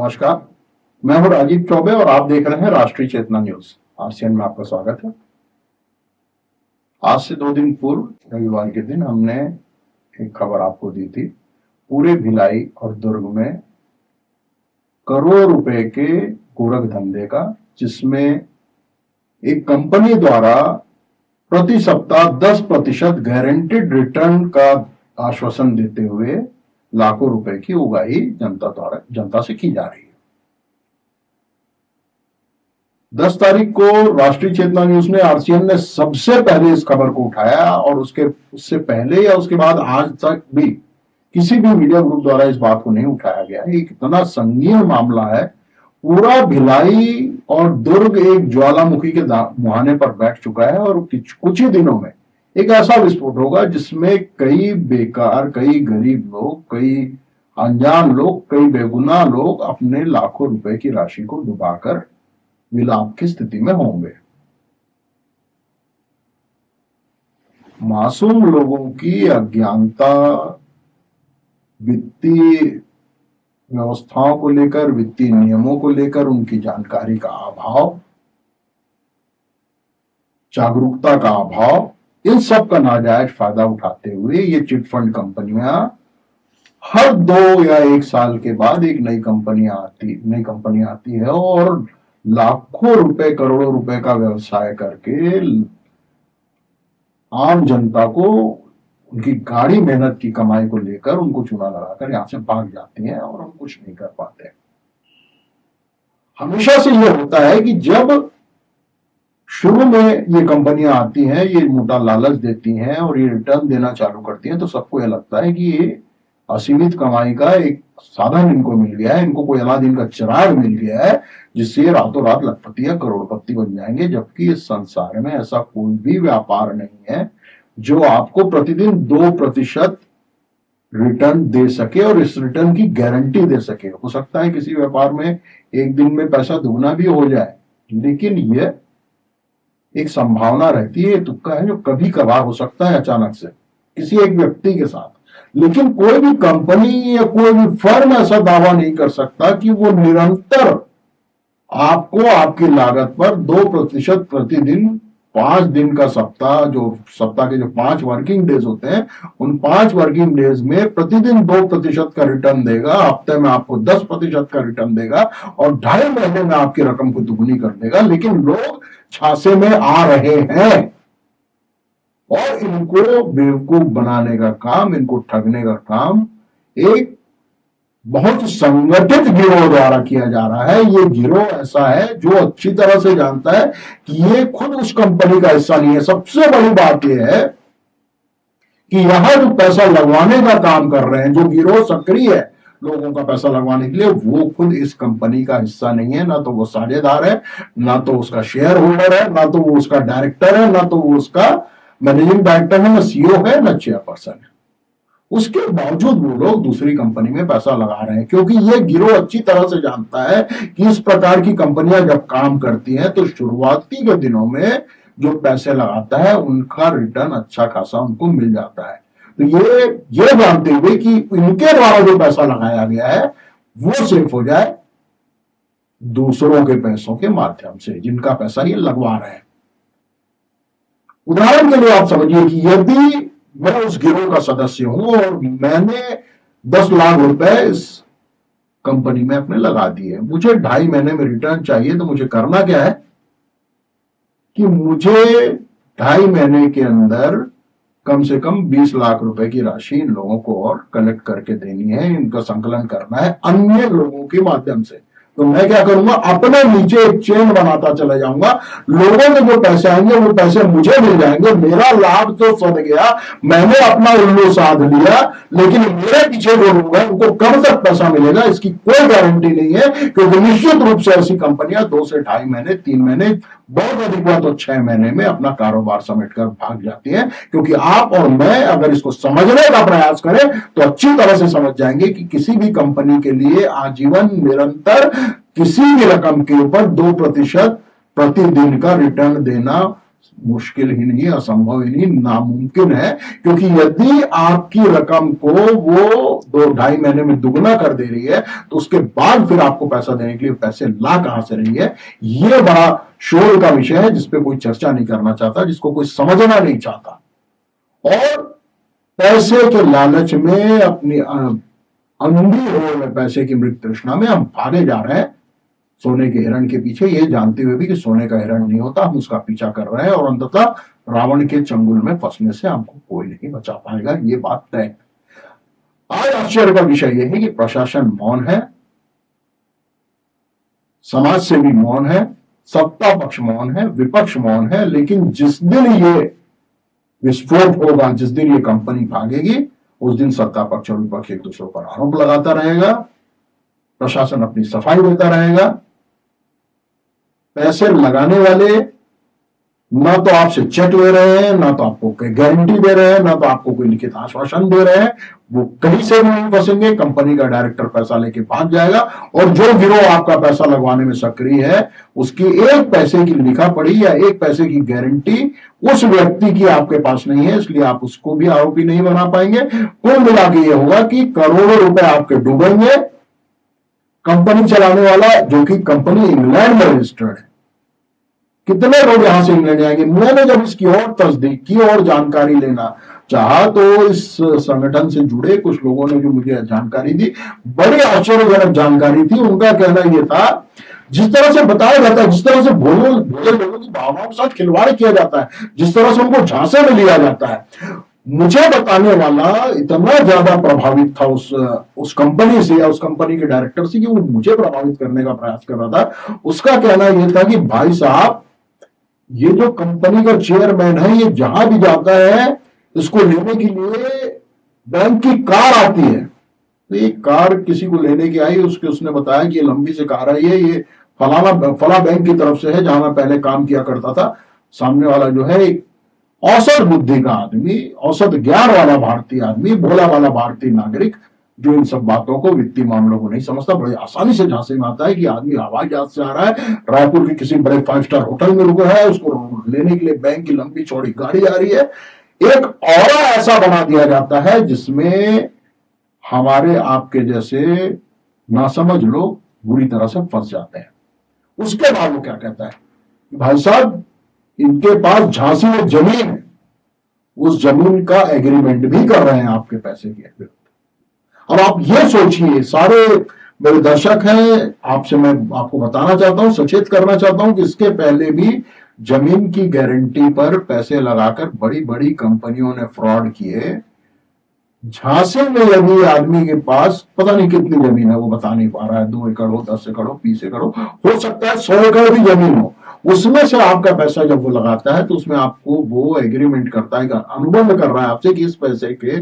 नमस्कार। मैं हूं राजीव चौबे और आप देख रहे हैं राष्ट्रीय चेतना न्यूज। आरसीएन में आपका स्वागत है। आज से 2 दिन पूर्व रविवार के दिन हमने एक खबर आपको दी थी। पूरे भिलाई और दुर्ग में करोड़ों रुपए के गोरख धंधे का, जिसमें एक कंपनी द्वारा प्रति सप्ताह 10% गारंटीड रिटर्न का आश्वासन देते हुए लाखों रुपए की उगाही जनता से की जा रही है। 10 तारीख को राष्ट्रीय चेतना न्यूज ने, आरसीएन ने सबसे पहले इस खबर को उठाया और उससे पहले या उसके बाद आज तक भी किसी भी मीडिया ग्रुप द्वारा इस बात को नहीं उठाया गया। ये कितना संगीन मामला है। पूरा भिलाई और दुर्ग एक ज्वालामुखी के मुहाने पर बैठ चुका है और कुछ ही दिनों में एक ऐसा विस्फोट होगा जिसमें कई बेकार, कई गरीब लोग, कई अनजान लोग, कई बेगुनाह लोग अपने लाखों रुपए की राशि को डुबाकर विलाप की स्थिति में होंगे। मासूम लोगों की अज्ञानता, वित्तीय व्यवस्थाओं को लेकर, वित्तीय नियमों को लेकर उनकी जानकारी का अभाव, जागरूकता का अभाव, इन सब का नाजायज फायदा उठाते हुए ये चिट फंड कंपनियां हर 2 या 1 साल के बाद एक नई कंपनी आती है और लाखों रुपए, करोड़ों रुपए का व्यवसाय करके आम जनता को उनकी गाढ़ी मेहनत की कमाई को लेकर उनको चूना लगाकर यहां से भाग जाती हैं और हम कुछ नहीं कर पाते। हमेशा से यह होता है कि जब शुरू में ये कंपनियां आती हैं, ये मोटा लालच देती हैं और ये रिटर्न देना चालू करती हैं, तो सबको यह लगता है कि ये असीमित कमाई का एक साधन इनको मिल गया है, इनको कोई अलादीन का चिराग मिल गया है जिससे रातों रात लखपति या करोड़पति बन जाएंगे। जबकि इस संसार में ऐसा कोई भी व्यापार नहीं है जो आपको प्रतिदिन 2% रिटर्न दे सके और इस रिटर्न की गारंटी दे सके। हो सकता है किसी व्यापार में एक दिन में पैसा दुगना भी हो जाए, लेकिन यह एक संभावना रहती है, तुक्का है जो कभी कभार हो सकता है अचानक से किसी एक व्यक्ति के साथ। लेकिन कोई भी कंपनी या कोई भी फर्म ऐसा दावा नहीं कर सकता कि वो निरंतर आपको आपकी लागत पर 2% प्रतिदिन 5 दिन का सप्ताह के जो 5 वर्किंग डेज होते हैं, उन 5 वर्किंग डेज में प्रतिदिन 2% का रिटर्न देगा, हफ्ते में आपको 10% का रिटर्न देगा और 2.5 महीने में आपकी रकम को दुगनी कर देगा। लेकिन लोग झांसे में आ रहे हैं और इनको बेवकूफ बनाने का काम, इनको ठगने का काम एक बहुत संगठित गिरोह द्वारा किया जा रहा है। ये गिरोह ऐसा है जो अच्छी तरह से जानता है कि ये खुद उस कंपनी का हिस्सा नहीं है। सबसे बड़ी बात यह है कि यहां जो पैसा लगवाने का काम कर रहे हैं, जो गिरोह सक्रिय है लोगों का पैसा लगवाने के लिए, वो खुद इस कंपनी का हिस्सा नहीं है। ना तो वो साझेदार है, ना तो उसका शेयर होल्डर है, ना तो वो उसका डायरेक्टर है, ना तो वो उसका मैनेजिंग डायरेक्टर है, ना सीईओ है, ना चेयरपर्सन है। उसके बावजूद वो लोग दूसरी कंपनी में पैसा लगा रहे हैं, क्योंकि ये गिरोह अच्छी तरह से जानता है कि इस प्रकार की कंपनियां जब काम करती हैं तो शुरुआती के दिनों में जो पैसे लगाता है उनका रिटर्न अच्छा खासा उनको मिल जाता है। तो ये जानते हुए कि इनके द्वारा जो पैसा लगाया गया है वो सेफ हो जाए दूसरों के पैसों के माध्यम से, जिनका पैसा ये लगवा रहे हैं। उदाहरण के लिए आप समझिए कि यदि मैं उस गिरोह का सदस्य हूं और मैंने 10 लाख रुपए इस कंपनी में अपने लगा दिए, मुझे 2.5 महीने में रिटर्न चाहिए, तो मुझे करना क्या है कि मुझे 2.5 महीने के अंदर कम से कम 20 लाख रुपए की राशि इन लोगों को और कलेक्ट करके देनी है, इनका संकलन करना है अन्य लोगों के माध्यम से। तो मैं क्या करूंगा, अपने नीचे एक चेन बनाता चला जाऊंगा। लोगों के जो पैसे आएंगे वो पैसे मुझे मिल जाएंगे, मेरा लाभ तो सद गया, मैंने अपना उल्लू साध लिया, लेकिन मेरे पीछे जो लोग हैं उनको कब तक पैसा मिलेगा इसकी कोई गारंटी नहीं है। क्योंकि निश्चित रूप से ऐसी कंपनियां 2 से 2.5 महीने, 3 महीने, बहुत अधिक हुआ तो 6 महीने में अपना कारोबार समेटकर भाग जाती हैं। क्योंकि आप और मैं अगर इसको समझने का प्रयास करें तो अच्छी तरह से समझ जाएंगे कि किसी भी कंपनी के लिए आजीवन निरंतर किसी भी रकम के ऊपर 2% प्रतिदिन का रिटर्न देना मुश्किल ही नहीं, असंभव ही नहीं, नामुमकिन है। क्योंकि यदि आपकी रकम को वो 2-2.5 महीने में दुगना कर दे रही है तो उसके बाद फिर आपको पैसा देने के लिए पैसे ला कहां से रही है, ये बड़ा शोर का विषय है जिसपे कोई चर्चा नहीं करना चाहता, जिसको कोई समझना नहीं चाहता। और पैसे के लालच में, अपनी अंधी होड़ में, पैसे की मृत तृष्णा में हम भागे जा रहे हैं सोने के हिरण के पीछे, ये जानते हुए भी कि सोने का हिरण नहीं होता, हम उसका पीछा कर रहे हैं और अंततः रावण के चंगुल में फंसने से हमको कोई नहीं बचा पाएगा, ये बात तय है। आज आश्चर्य का विषय यह है कि प्रशासन मौन है, समाज सेवी मौन है, सत्ता पक्ष मौन है, विपक्ष मौन है। लेकिन जिस दिन ये विस्फोट होगा, जिस दिन ये कंपनी भागेगी, उस दिन सत्ता पक्ष और विपक्ष एक दूसरे पर आरोप लगाता रहेगा, प्रशासन अपनी सफाई देता रहेगा। पैसे लगाने वाले ना तो आपसे चेक ले रहे हैं, ना तो आपको कोई गारंटी दे रहे हैं, ना तो आपको कोई लिखित आश्वासन दे रहे हैं, वो कहीं से भी नहीं फंसेंगे। कंपनी का डायरेक्टर पैसा लेके भाग जाएगा और जो गिरोह आपका पैसा लगवाने में सक्रिय है, उसकी एक पैसे की लिखा पड़ी या एक पैसे की गारंटी उस व्यक्ति की आपके पास नहीं है, इसलिए आप उसको भी आरोपी नहीं बना पाएंगे। कुल मिला के यह होगा कि करोड़ों रुपए आपके डूबेंगे। कंपनी चलाने वाला, जो कि कंपनी इंग्लैंड में रजिस्टर्ड है, कितने लोग यहां से इंग्लैंड जाएंगे। मैंने जब इसकी और तस्दीक की और जानकारी लेना चाहा तो इस संगठन से जुड़े कुछ लोगों ने जो मुझे जानकारी दी, बड़ी आश्चर्यजनक जानकारी थी। उनका कहना यह था, जिस तरह से बताया जाता है, जिस तरह से भोले लोगों की भावनाओं के साथ खिलवाड़ किया जाता है, जिस तरह से उनको झांसे में लिया जाता है, मुझे बताने वाला इतना ज्यादा प्रभावित था उस कंपनी से या उस कंपनी के डायरेक्टर से कि वो मुझे प्रभावित करने का प्रयास कर रहा था। उसका कहना यह था कि भाई साहब, ये जो कंपनी का चेयरमैन है, ये जहां भी जाता है, इसको लेने के लिए बैंक की कार आती है। तो ये कार किसी को लेने की आई, उसने बताया कि ये लंबी से कार आई है, ये फला बैंक की तरफ से है जहां मैं पहले काम किया करता था। सामने वाला जो है एक औसत बुद्धि का आदमी, औसत ज्ञान वाला भारतीय आदमी, भोला वाला भारतीय नागरिक, जो इन सब बातों को, वित्तीय मामलों को नहीं समझता, बड़े आसानी से झांसे में आता है कि आदमी हवाई जहाज से आ रहा है, रायपुर के किसी बड़े 5 स्टार होटल में रुका है, उसको लेने के लिए बैंक की लंबी चौड़ी गाड़ी आ रही है। एक और ऐसा बना दिया जाता है जिसमें हमारे आपके जैसे नासमझ लोग बुरी तरह से फंस जाते हैं। उसके बाद वो क्या कहता है, भाई साहब, इनके पास झांसी में जमीन है, उस जमीन का एग्रीमेंट भी कर रहे हैं आपके पैसे के विरुद्ध। अब आप ये सोचिए, सारे मेरे दर्शक हैं, आपसे मैं आपको बताना चाहता हूं, सचेत करना चाहता हूं कि इसके पहले भी जमीन की गारंटी पर पैसे लगाकर बड़ी बड़ी कंपनियों ने फ्रॉड किए। झांसी में यदि आदमी के पास पता नहीं कितनी जमीन है, वो बता नहीं पा रहा है, 2 एकड़ हो, 10 एकड़ हो, 20 एकड़ हो सकता है 100 एकड़ भी जमीन हो, उसमें से आपका पैसा जब वो लगाता है तो उसमें आपको वो एग्रीमेंट करता है, अनुबंध कर रहा है आपसे कि इस पैसे के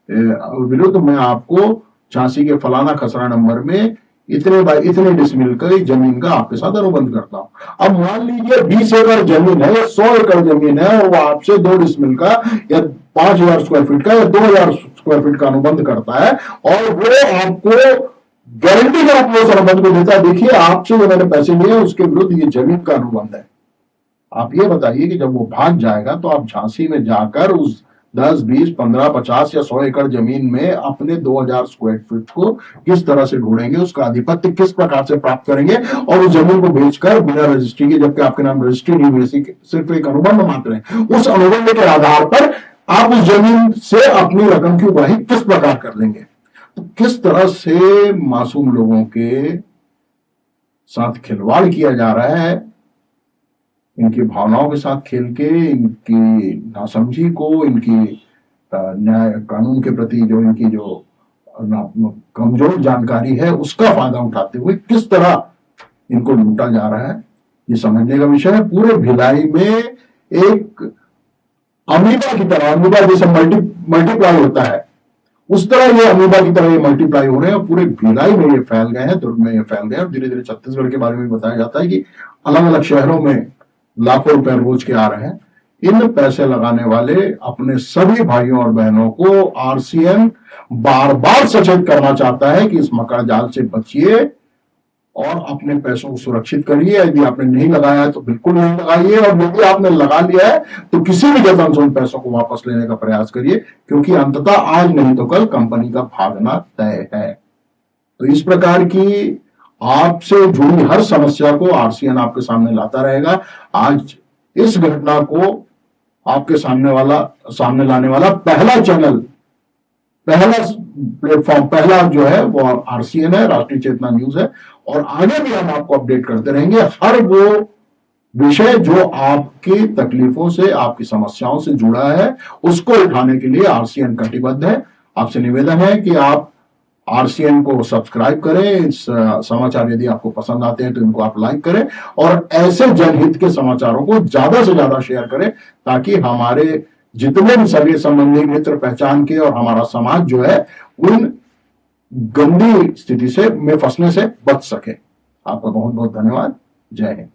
विरुद्ध मैं आपको झांसी के फलाना खसरा नंबर में इतने डिसमिल का जमीन का आपके साथ अनुबंध करता हूं। अब मान लीजिए 20 एकड़ जमीन है या 100 एकड़ जमीन है और वो आपसे 2 डिसमिल का या 5000 स्क्वायर फीट का या 2000 स्क्वायर फीट का अनुबंध करता है और वो आपको गारंटी के रूप में उस अनुबंध को देता है, देखिए आपसे जो मैंने पैसे लिए उसके विरुद्ध ये जमीन का अनुबंध है। आप ये बताइए कि जब वो भाग जाएगा तो आप झांसी में जाकर उस 10, 20, 15, 50 या 100 एकड़ जमीन में अपने 2000 स्क्वायर फीट को किस तरह से ढूंढेंगे, उसका आधिपत्य किस प्रकार से प्राप्त करेंगे और उस जमीन को बेचकर बिना रजिस्ट्री के, जबकि आपके नाम रजिस्ट्री नहीं हुई, सिर्फ एक अनुबंध मात्र है, उस अनुबंध के आधार पर आप उस जमीन से अपनी रकम की उगाही किस प्रकार कर लेंगे। तो किस तरह से मासूम लोगों के साथ खिलवाड़ किया जा रहा है, इनकी भावनाओं के साथ खेल के, इनकी नासमझी को, इनकी न्याय कानून के प्रति जो इनकी जो कमजोर जानकारी है उसका फायदा उठाते हुए किस तरह इनको लूटा जा रहा है, ये समझने का विषय है। पूरे भिलाई में एक अमीबा की तरह, अमीबा जैसे मल्टीप्लाई होता है उस तरह ये अमीबा की तरह ये मल्टीप्लाई हो रहे हैं और पूरे भिलाई में ये फैल गए हैं, दुर्ग में ये फैल गए हैं। और धीरे धीरे छत्तीसगढ़ के बारे में बताया जाता है कि अलग अलग शहरों में लाखों रुपए रोज के आ रहे हैं। इन पैसे लगाने वाले अपने सभी भाइयों और बहनों को आरसीएम बार बार सचेत करना चाहता है कि इस मकर जाल से बचिए, और अपने पैसों को सुरक्षित करिए। यदि आपने नहीं लगाया है तो बिल्कुल नहीं लगाइए, और यदि आपने लगा लिया है तो किसी भी जगह से उन पैसों को वापस लेने का प्रयास करिए, क्योंकि अंततः आज नहीं तो कल कंपनी का भागना तय है। तो इस प्रकार की आपसे जुड़ी हर समस्या को आरसीएन आपके सामने लाता रहेगा। आज इस घटना को आपके सामने लाने वाला पहला चैनल, पहला प्लेटफॉर्म, पहला जो है वो आरसीएन है, राष्ट्रीय चेतना न्यूज है। और आगे भी हम आपको अपडेट करते रहेंगे। हर वो विषय जो आपकी तकलीफों से, आपकी समस्याओं से जुड़ा है, उसको उठाने के लिए आरसीएन कटिबद्ध है। आपसे निवेदन है कि आप आरसीएन को सब्सक्राइब करें। इस समाचार यदि आपको पसंद आते हैं तो इनको आप लाइक करें, और ऐसे जनहित के समाचारों को ज्यादा से ज्यादा शेयर करें, ताकि हमारे जितने भी सगे संबंधी, मित्र, पहचान के, और हमारा समाज जो है उन गंदी स्थिति से में फंसने से बच सके। आपका बहुत बहुत धन्यवाद। जय हिंद।